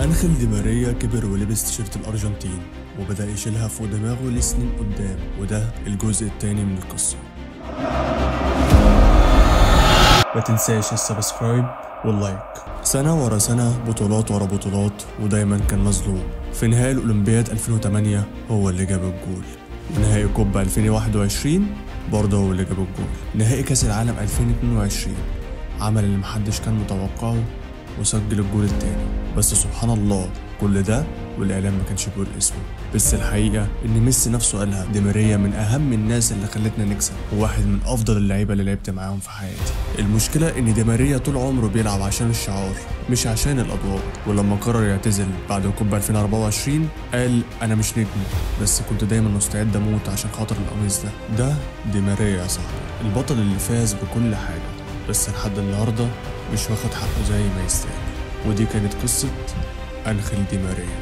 أنخيل دي ماريا كبر ولبس تيشيرت الأرجنتين وبدأ يشيلها فوق دماغه لسنين قدام، وده الجزء التاني من القصة. ما تنساش السبسكرايب واللايك. سنة ورا سنة، بطولات ورا بطولات، ودايما كان مظلوم. في نهائي الأولمبياد 2008 هو اللي جاب الجول، ونهائي كوبا 2021 برضه هو اللي جاب الجول. نهائي كأس العالم 2022 عمل اللي محدش كان متوقعه وسجل الجول التاني. بس سبحان الله، كل ده والإعلام ما كانش بيقول اسمه. بس الحقيقة إن ميسي نفسه قالها، دي ماريا من أهم الناس اللي خلتنا نكسب، وواحد من أفضل اللعيبة اللي لعبت معاهم في حياتي. المشكلة إن دي ماريا طول عمره بيلعب عشان الشعار مش عشان الأضواء، ولما قرر يعتزل بعد كوبا 2024 قال أنا مش نجم، بس كنت دايما مستعد أموت عشان خاطر القميص ده دي ماريا يا صاحبي، البطل اللي فاز بكل حاجة بس لحد النهاردة مش واخد حقه زي ما يستاهل. ودي كانت قصة أنخيل دي ماريا.